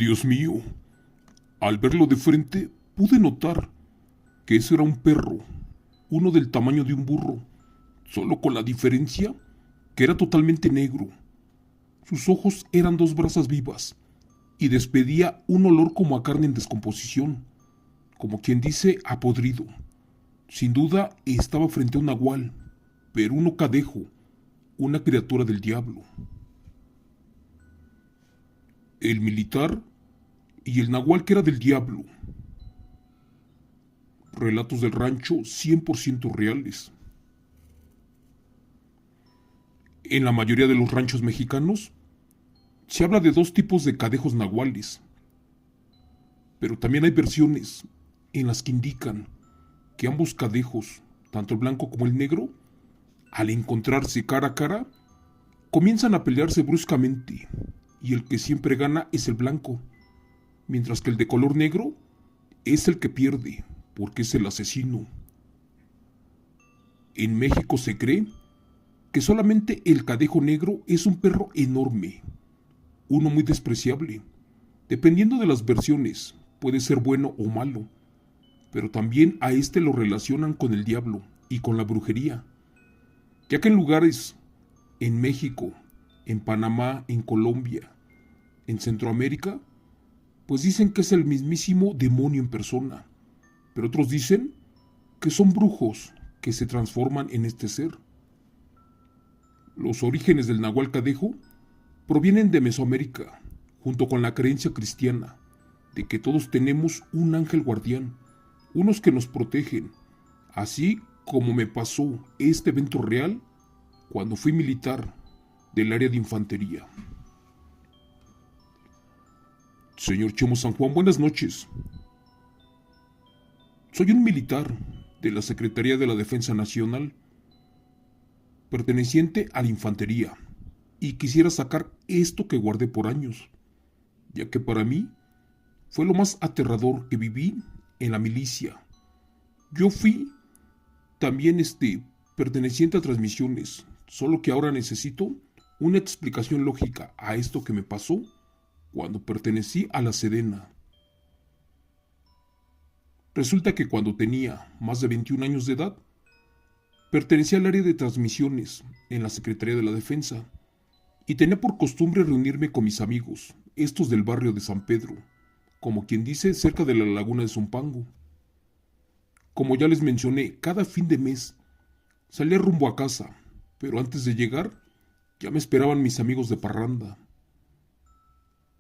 Dios mío, al verlo de frente pude notar que ese era un perro, uno del tamaño de un burro, solo con la diferencia que era totalmente negro. Sus ojos eran dos brasas vivas y despedía un olor como a carne en descomposición, como quien dice a podrido. Sin duda estaba frente a un nahual, pero un ocadejo, una criatura del diablo. El militar y el nahual que era del diablo. Relatos del rancho 100% reales. En la mayoría de los ranchos mexicanos se habla de dos tipos de cadejos nahuales, pero también hay versiones en las que indican que ambos cadejos, tanto el blanco como el negro, al encontrarse cara a cara, comienzan a pelearse bruscamente, y el que siempre gana es el blanco, mientras que el de color negro es el que pierde, porque es el asesino. En México se cree que solamente el cadejo negro es un perro enorme, uno muy despreciable. Dependiendo de las versiones, puede ser bueno o malo, pero también a este lo relacionan con el diablo y con la brujería, ya que en lugares en México, en Panamá, en Colombia, en Centroamérica, pues dicen que es el mismísimo demonio en persona, pero otros dicen que son brujos que se transforman en este ser. Los orígenes del Nahual Cadejo provienen de Mesoamérica, junto con la creencia cristiana de que todos tenemos un ángel guardián, unos que nos protegen, así como me pasó este evento real cuando fui militar del área de infantería. Señor Chemo San Juan, buenas noches. Soy un militar de la Secretaría de la Defensa Nacional, perteneciente a la infantería, y quisiera sacar esto que guardé por años, ya que para mí fue lo más aterrador que viví en la milicia. Yo fui también perteneciente a transmisiones, solo que ahora necesito una explicación lógica a esto que me pasó cuando pertenecí a la Sedena. Resulta que cuando tenía más de 21 años de edad, pertenecía al área de transmisiones en la Secretaría de la Defensa y tenía por costumbre reunirme con mis amigos, estos del barrio de San Pedro, como quien dice cerca de la laguna de Zumpango. Como ya les mencioné, cada fin de mes salía rumbo a casa, pero antes de llegar ya me esperaban mis amigos de parranda.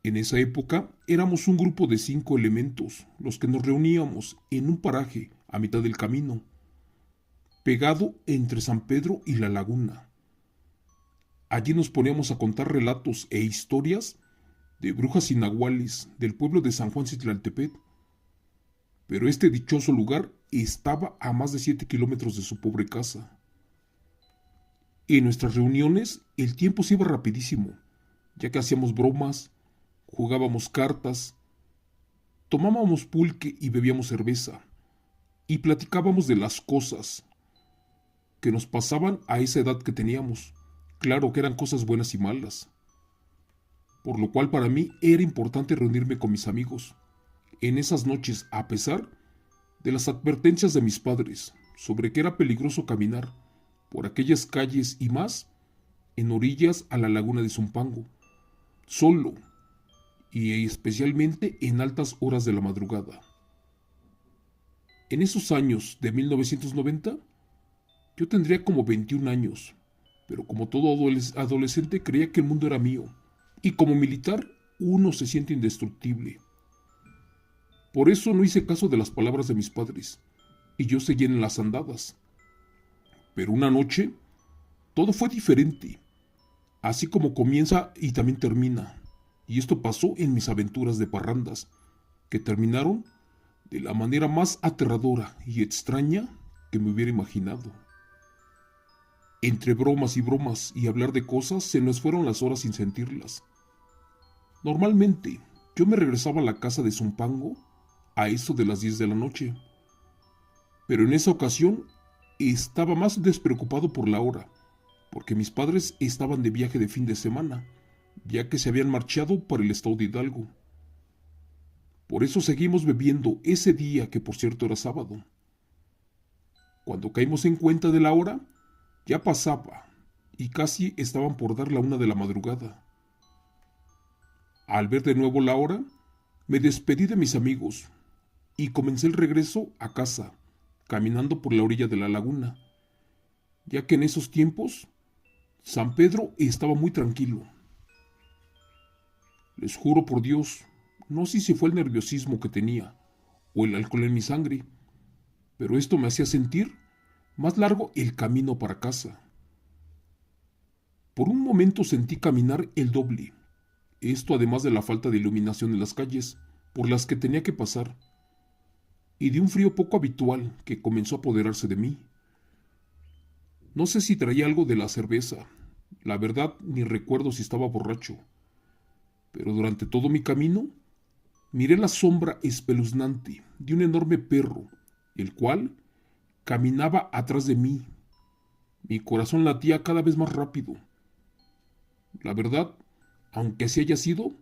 En esa época éramos un grupo de 5 elementos los que nos reuníamos en un paraje a mitad del camino, pegado entre San Pedro y la laguna. Allí nos poníamos a contar relatos e historias de brujas y nahuales del pueblo de San Juan Citlaltepec, pero este dichoso lugar estaba a más de 7 kilómetros de su pobre casa. En nuestras reuniones el tiempo se iba rapidísimo, ya que hacíamos bromas, jugábamos cartas, tomábamos pulque y bebíamos cerveza, y platicábamos de las cosas que nos pasaban a esa edad que teníamos. Claro que eran cosas buenas y malas, por lo cual para mí era importante reunirme con mis amigos en esas noches, a pesar de las advertencias de mis padres sobre que era peligroso caminar por aquellas calles y más en orillas a la laguna de Zumpango, solo y especialmente en altas horas de la madrugada. En esos años de 1990, yo tendría como 21 años, pero como todo adolescente creía que el mundo era mío, y como militar uno se siente indestructible. Por eso no hice caso de las palabras de mis padres, y yo seguí en las andadas. Pero una noche, todo fue diferente, así como comienza y también termina, y esto pasó en mis aventuras de parrandas, que terminaron de la manera más aterradora y extraña que me hubiera imaginado. Entre bromas y hablar de cosas se nos fueron las horas sin sentirlas. Normalmente, yo me regresaba a la casa de Zumpango a eso de las 10 de la noche. Pero en esa ocasión estaba más despreocupado por la hora, porque mis padres estaban de viaje de fin de semana, ya que se habían marchado para el estado de Hidalgo. Por eso seguimos bebiendo ese día que por cierto era sábado. Cuando caímos en cuenta de la hora, ya pasaba y casi estaban por dar la 1 de la madrugada. Al ver de nuevo la hora, me despedí de mis amigos y comencé el regreso a casa, caminando por la orilla de la laguna, ya que en esos tiempos San Pedro estaba muy tranquilo. Les juro por Dios, no sé si fue el nerviosismo que tenía o el alcohol en mi sangre, pero esto me hacía sentir más largo el camino para casa. Por un momento sentí caminar el doble, esto además de la falta de iluminación en las calles por las que tenía que pasar, y de un frío poco habitual que comenzó a apoderarse de mí. No sé si traía algo de la cerveza, la verdad ni recuerdo si estaba borracho, pero durante todo mi camino miré la sombra espeluznante de un enorme perro, el cual caminaba atrás de mí. Mi corazón latía cada vez más rápido. La verdad, aunque así haya sido,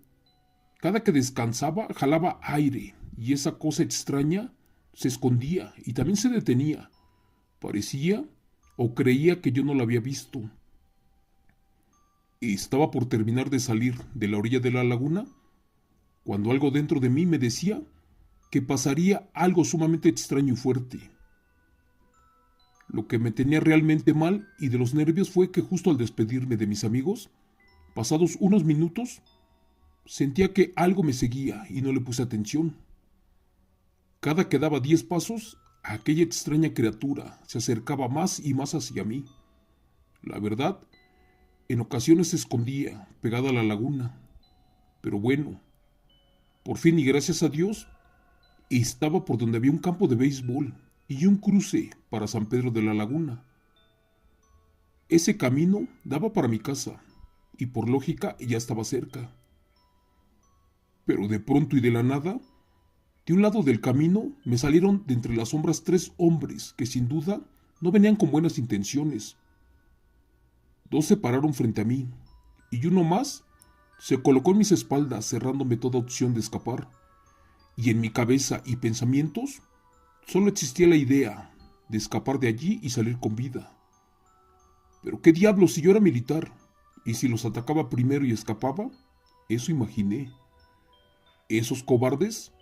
cada que descansaba jalaba aire y esa cosa extraña se escondía y también se detenía. Parecía o creía que yo no la había visto. Estaba por terminar de salir de la orilla de la laguna cuando algo dentro de mí me decía que pasaría algo sumamente extraño y fuerte. Lo que me tenía realmente mal y de los nervios fue que justo al despedirme de mis amigos, pasados unos minutos, sentía que algo me seguía y no le puse atención. Cada que daba 10 pasos, aquella extraña criatura se acercaba más y más hacia mí. La verdad, en ocasiones se escondía, pegada a la laguna. Pero bueno, por fin y gracias a Dios, estaba por donde había un campo de béisbol y un cruce para San Pedro de la Laguna. Ese camino daba para mi casa, y por lógica ya estaba cerca. Pero de pronto y de la nada, de un lado del camino me salieron de entre las sombras 3 hombres que sin duda no venían con buenas intenciones. 2 se pararon frente a mí, y uno más se colocó en mis espaldas cerrándome toda opción de escapar. Y en mi cabeza y pensamientos solo existía la idea de escapar de allí y salir con vida. Pero qué diablos si yo era militar, y si los atacaba primero y escapaba, eso imaginé. Esos cobardes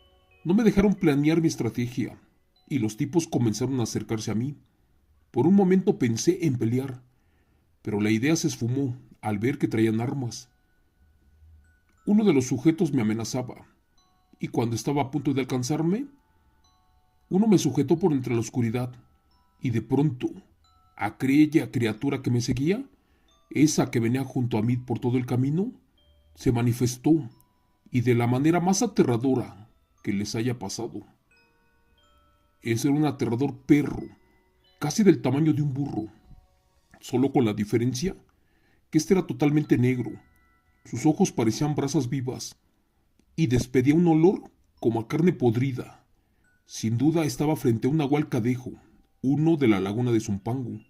no me dejaron planear mi estrategia, y los tipos comenzaron a acercarse a mí. Por un momento pensé en pelear, pero la idea se esfumó al ver que traían armas. Uno de los sujetos me amenazaba, y cuando estaba a punto de alcanzarme, uno me sujetó por entre la oscuridad, y de pronto, aquella criatura que me seguía, esa que venía junto a mí por todo el camino, se manifestó, y de la manera más aterradora que les haya pasado. Ese era un aterrador perro, casi del tamaño de un burro, solo con la diferencia que este era totalmente negro, sus ojos parecían brasas vivas, y despedía un olor como a carne podrida. Sin duda estaba frente a un nahualcadejo, uno de la laguna de Zumpango.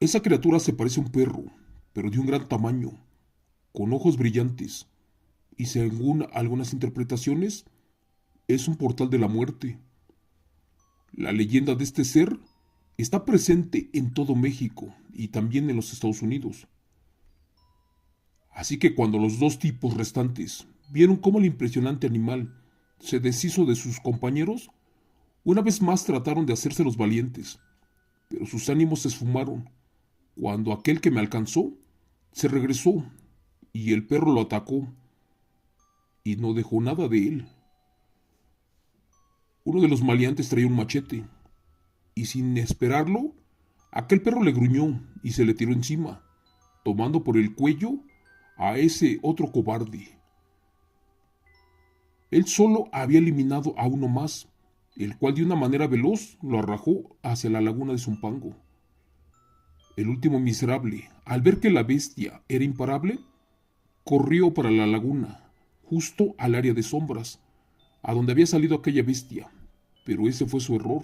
Esa criatura se parece a un perro, pero de un gran tamaño, con ojos brillantes, y según algunas interpretaciones, es un portal de la muerte. La leyenda de este ser está presente en todo México y también en los Estados Unidos. Así que cuando los 2 tipos restantes vieron cómo el impresionante animal se deshizo de sus compañeros, una vez más trataron de hacerse los valientes, pero sus ánimos se esfumaron cuando aquel que me alcanzó se regresó y el perro lo atacó y no dejó nada de él. Uno de los maleantes traía un machete y sin esperarlo, aquel perro le gruñó y se le tiró encima, tomando por el cuello a ese otro cobarde. Él solo había eliminado a uno más, el cual de una manera veloz lo arrojó hacia la laguna de Zumpango. El último miserable, al ver que la bestia era imparable, corrió para la laguna, justo al área de sombras, a donde había salido aquella bestia, pero ese fue su error.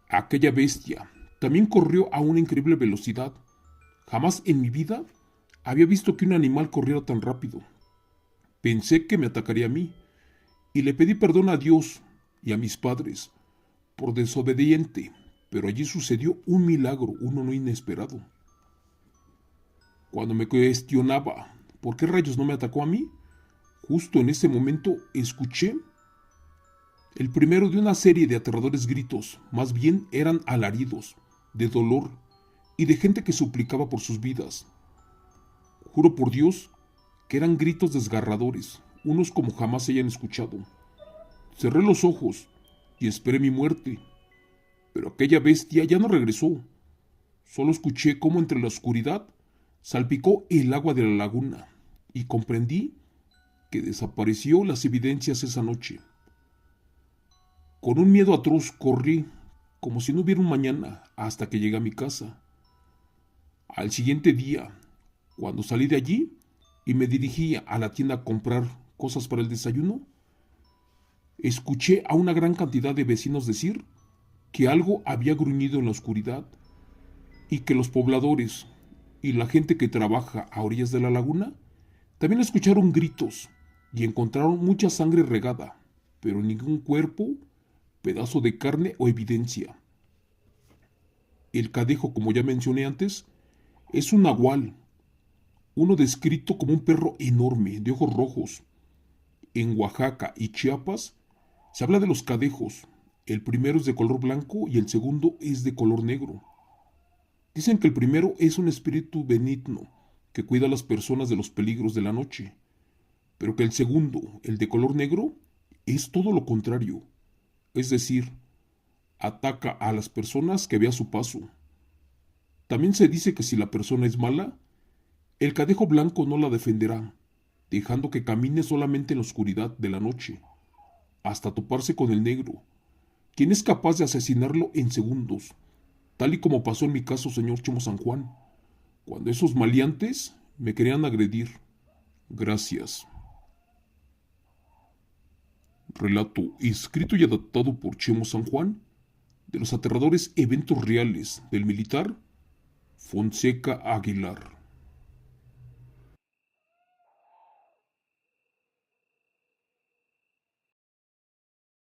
Aquella bestia también corrió a una increíble velocidad. Jamás en mi vida había visto que un animal corriera tan rápido, Pensé que me atacaría a mí, y le pedí perdón a Dios y a mis padres por desobediente, pero allí sucedió un milagro, uno no inesperado. Cuando me cuestionaba por qué rayos no me atacó a mí, justo en ese momento escuché el primero de una serie de aterradores gritos, más bien eran alaridos, de dolor y de gente que suplicaba por sus vidas. Juro por Dios que eran gritos desgarradores, unos como jamás se hayan escuchado. Cerré los ojos y esperé mi muerte, pero aquella bestia ya no regresó. Solo escuché cómo entre la oscuridad salpicó el agua de la laguna y comprendí que desapareció las evidencias esa noche. Con un miedo atroz corrí, como si no hubiera un mañana, hasta que llegué a mi casa. Al siguiente día, cuando salí de allí y me dirigí a la tienda a comprar cosas para el desayuno, escuché a una gran cantidad de vecinos decir que algo había gruñido en la oscuridad y que los pobladores y la gente que trabaja a orillas de la laguna también escucharon gritos y encontraron mucha sangre regada, pero ningún cuerpo, pedazo de carne o evidencia. El cadejo, como ya mencioné antes, es un nahual, uno descrito como un perro enorme, de ojos rojos. En Oaxaca y Chiapas se habla de los cadejos. El primero es de color blanco y el segundo es de color negro. Dicen que el primero es un espíritu benigno que cuida a las personas de los peligros de la noche, pero que el segundo, el de color negro, es todo lo contrario, es decir, ataca a las personas que ve a su paso. También se dice que si la persona es mala, el cadejo blanco no la defenderá, dejando que camine solamente en la oscuridad de la noche, hasta toparse con el negro, quien es capaz de asesinarlo en segundos, tal y como pasó en mi caso, señor Chemo San Juan, cuando esos maleantes me querían agredir. Gracias. Relato escrito y adaptado por Chemo San Juan de los aterradores eventos reales del militar Fonseca Aguilar.